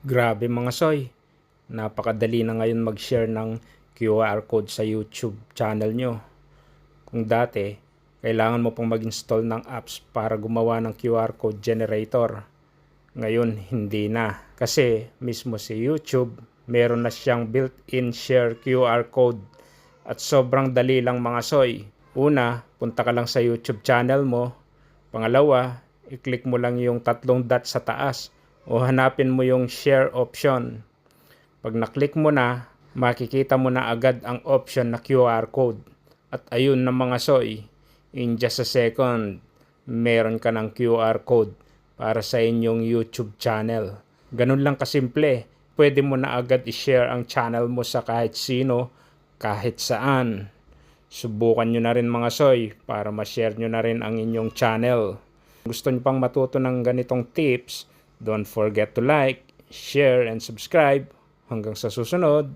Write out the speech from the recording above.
Grabe mga soy, napakadali na ngayon mag-share ng QR code sa YouTube channel nyo. Kung dati, kailangan mo pong mag-install ng apps para gumawa ng QR code generator. Ngayon, hindi na. Kasi mismo si YouTube, meron na siyang built-in share QR code. At sobrang dali lang mga soy. Una, punta ka lang sa YouTube channel mo. Pangalawa, i-click mo lang yung tatlong dot sa taas o hanapin mo yung share option. Pag na-click mo na, makikita mo na agad ang option na QR code. At ayun na mga soy, in just a second, meron ka ng QR code para sa inyong YouTube channel. Ganun lang kasimple. Pwede mo na agad i-share ang channel mo sa kahit sino, kahit saan. Subukan nyo na rin mga soy para ma-share nyo na rin ang inyong channel. Gusto nyo pang matuto ng ganitong tips, don't forget to like, share, and subscribe. Hanggang sa susunod.